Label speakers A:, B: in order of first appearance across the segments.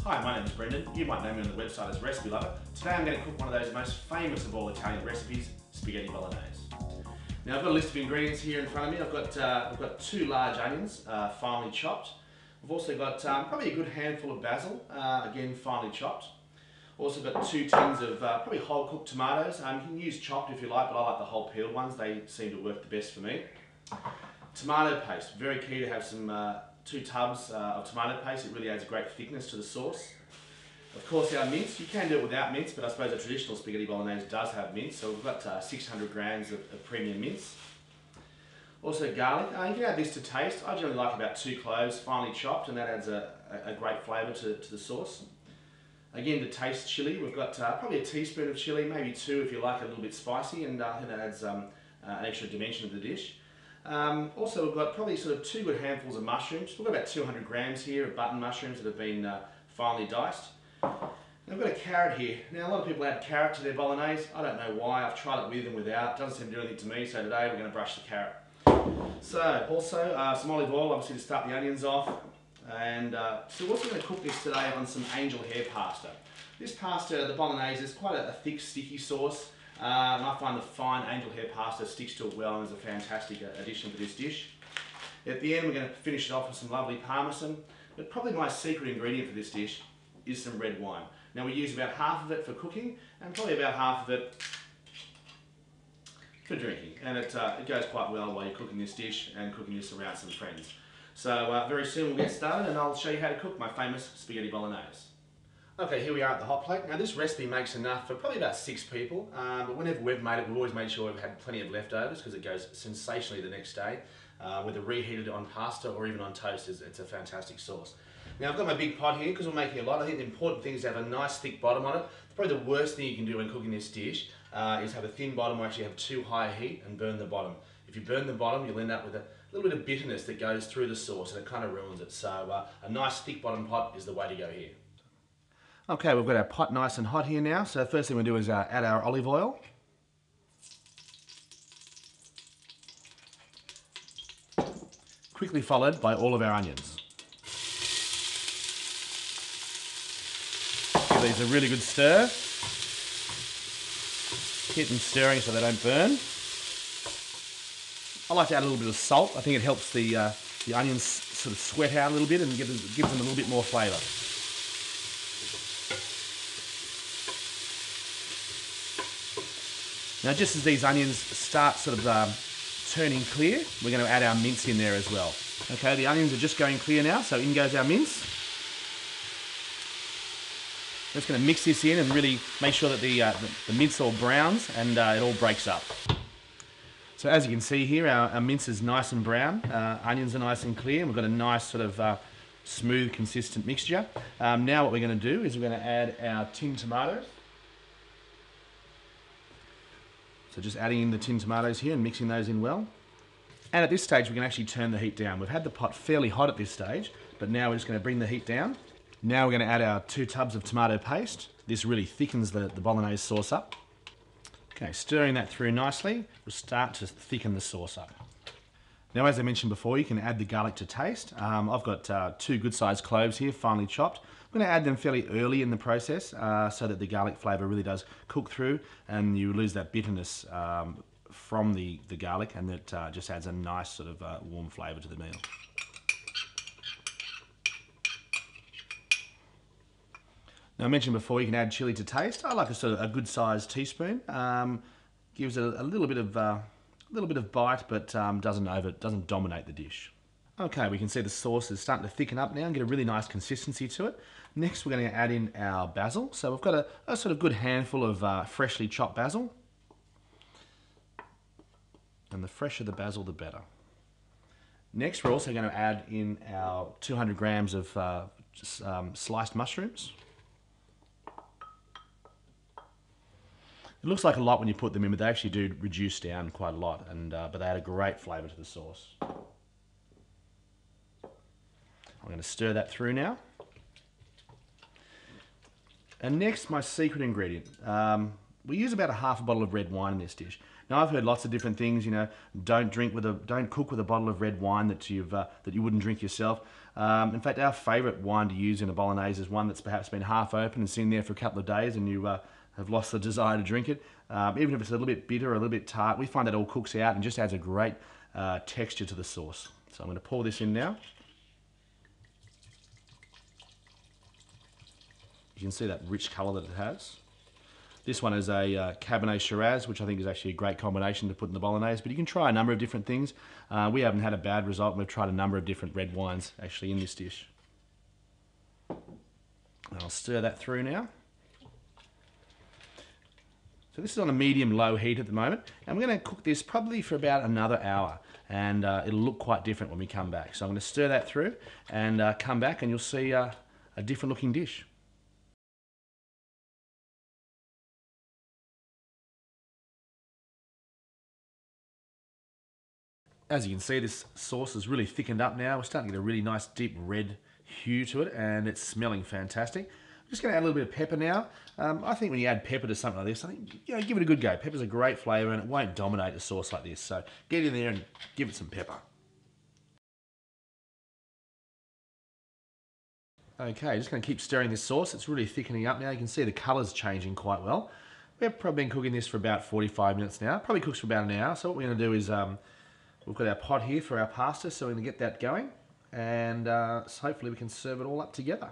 A: Hi, my name is Brendan. You might know me on the website as Recipe Lover. Today I'm going to cook one of those most famous of all Italian recipes, spaghetti bolognese. Now I've got a list of ingredients here in front of me. I've got 2 large onions, finely chopped. I've also got probably a good handful of basil, again finely chopped. Also got 2 tins of probably whole cooked tomatoes. You can use chopped if you like, but I like the whole peeled ones. They seem to work the best for me. Tomato paste, very key to have some 2 tubs of tomato paste. It really adds a great thickness to the sauce. Of course our mince, you can do it without mince, but I suppose a traditional spaghetti bolognese does have mince, so we've got 600 grams of premium mince. Also garlic, you can add this to taste. I generally like about 2 cloves finely chopped, and that adds a great flavour to the sauce. Again, to taste chilli, we've got probably a teaspoon of chilli, maybe 2 if you like it a little bit spicy, and I think that adds an extra dimension to the dish. Also we've got probably sort of 2 good handfuls of mushrooms. We've got about 200 grams here of button mushrooms that have been finely diced. Now I've got a carrot here. Now a lot of people add carrot to their bolognese. I don't know why. I've tried it with and without. It doesn't seem to do anything to me, so today we're going to brush the carrot. So also some olive oil, obviously to start the onions off. And so we're also going to cook this today on some angel hair pasta. This pasta, the bolognese, is quite a thick, sticky sauce. And I find the fine angel hair pasta sticks to it well and is a fantastic addition to this dish. At the end we're going to finish it off with some lovely parmesan, but probably my secret ingredient for this dish is some red wine. Now we use about half of it for cooking and probably about half of it for drinking, and it goes quite well while you're cooking this dish and cooking this around some friends. So very soon we'll get started and I'll show you how to cook my famous spaghetti bolognese. Okay, here we are at the hot plate. Now this recipe makes enough for probably about 6 people, but whenever we've made it, we've always made sure we've had plenty of leftovers because it goes sensationally the next day. Whether reheated on pasta or even on toast, it's a fantastic sauce. Now I've got my big pot here because we're making a lot. I think the important thing is to have a nice thick bottom on it. Probably the worst thing you can do when cooking this dish is have a thin bottom or actually have too high heat and burn the bottom. If you burn the bottom, you'll end up with a little bit of bitterness that goes through the sauce and it kind of ruins it. So a nice thick bottom pot is the way to go here. Okay, we've got our pot nice and hot here now. So the first thing we'll do is add our olive oil. Quickly followed by all of our onions. Give these a really good stir. Keep them stirring so they don't burn. I like to add a little bit of salt. I think it helps the onions sort of sweat out a little bit and gives them a little bit more flavour. Now just as these onions start sort of turning clear, we're going to add our mince in there as well. Okay, the onions are just going clear now, so in goes our mince. We're just going to mix this in and really make sure that the mince all browns and it all breaks up. So as you can see here, our mince is nice and brown, onions are nice and clear, and we've got a nice sort of smooth, consistent mixture. Now what we're going to do is we're going to add our tinned tomatoes. So just adding in the tinned tomatoes here and mixing those in well. And at this stage we can actually turn the heat down. We've had the pot fairly hot at this stage, but now we're just going to bring the heat down. Now we're going to add our 2 tubs of tomato paste. This really thickens the bolognese sauce up. Okay, stirring that through nicely, we'll start to thicken the sauce up. Now as I mentioned before, you can add the garlic to taste. I've got 2 good sized cloves here, finely chopped. I'm going to add them fairly early in the process so that the garlic flavour really does cook through and you lose that bitterness from the garlic, and that just adds a nice sort of warm flavour to the meal. Now I mentioned before you can add chilli to taste. I like a sort of a good sized teaspoon. Gives it a little bit of bite, but doesn't dominate the dish. Okay, we can see the sauce is starting to thicken up now and get a really nice consistency to it. Next we're going to add in our basil. So we've got a sort of good handful of freshly chopped basil. And the fresher the basil, the better. Next we're also going to add in our 200 grams of sliced mushrooms. It looks like a lot when you put them in, but they actually do reduce down quite a lot, and but they add a great flavour to the sauce. I'm going to stir that through now. And next, my secret ingredient. We use about a half a bottle of red wine in this dish. Now I've heard lots of different things. You know, don't cook with a bottle of red wine that you wouldn't drink yourself. In fact, our favourite wine to use in a bolognese is one that's perhaps been half open and sitting there for a couple of days, and you have lost the desire to drink it. Even if it's a little bit bitter or a little bit tart, we find that all cooks out and just adds a great texture to the sauce. So I'm going to pour this in now. You can see that rich colour that it has. This one is a Cabernet Shiraz, which I think is actually a great combination to put in the bolognese, but you can try a number of different things. We haven't had a bad result. We've tried a number of different red wines actually in this dish. And I'll stir that through now. So this is on a medium-low heat at the moment, and we're going to cook this probably for about another hour, and it'll look quite different when we come back. So I'm going to stir that through and come back, and you'll see a different looking dish. As you can see, this sauce is really thickened up now. We're starting to get a really nice deep red hue to it, and it's smelling fantastic. I'm just going to add a little bit of pepper now. I think when you add pepper to something like this, I think, you know, give it a good go. Pepper's a great flavour and it won't dominate a sauce like this. So get in there and give it some pepper. Okay, just going to keep stirring this sauce. It's really thickening up now. You can see the colour's changing quite well. We've probably been cooking this for about 45 minutes now. Probably cooks for about an hour. So what we're going to do is we've got our pot here for our pasta, so we're going to get that going, and so hopefully we can serve it all up together.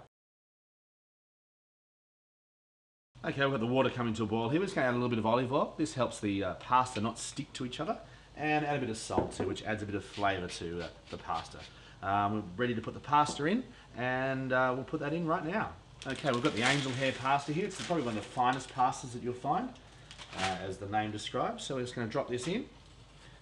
A: Okay, we've got the water coming to a boil here. We're just going to add a little bit of olive oil. This helps the pasta not stick to each other, and add a bit of salt too, which adds a bit of flavour to the pasta. We're ready to put the pasta in, and we'll put that in right now. Okay, we've got the angel hair pasta here. It's probably one of the finest pastas that you'll find, as the name describes. So we're just going to drop this in,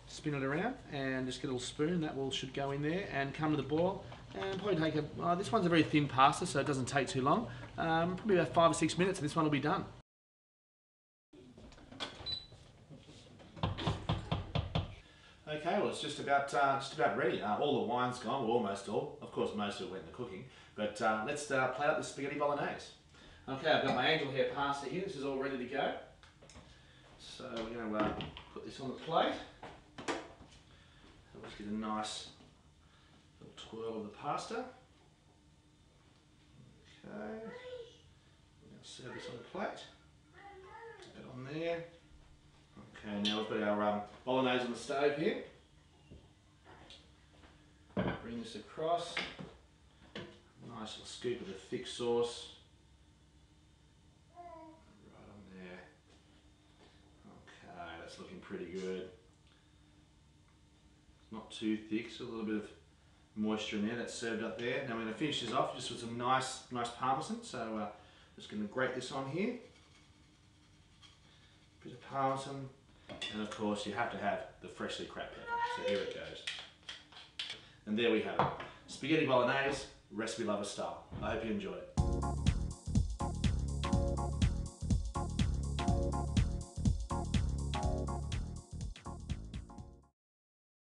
A: spin it around, and just get a little spoon. That should go in there and come to the boil. And probably take this one's a very thin pasta, so it doesn't take too long. Probably about 5 or 6 minutes, and this one will be done. Okay, well, it's just about ready. All the wine's gone, well, almost all. Of course, most of it went in the cooking. But let's plate up the spaghetti bolognese. Okay, I've got my angel hair pasta here. This is all ready to go. So we're going to put this on the plate. Let's get a nice little twirl of the pasta. Okay, we're going to serve this on the plate. Put that on there. Okay, now we've got our bolognese on the stove here. Bring this across. Nice little scoop of the thick sauce. Right on there. Okay, that's looking pretty good. Not too thick, so a little bit of moisture in there. That's served up there. Now we're going to finish this off just with some nice parmesan. So just going to grate this on here. Bit of parmesan, and of course you have to have the freshly cracked pepper. So here it goes. And there we have it. Spaghetti bolognese, recipe lover style. I hope you enjoyed it.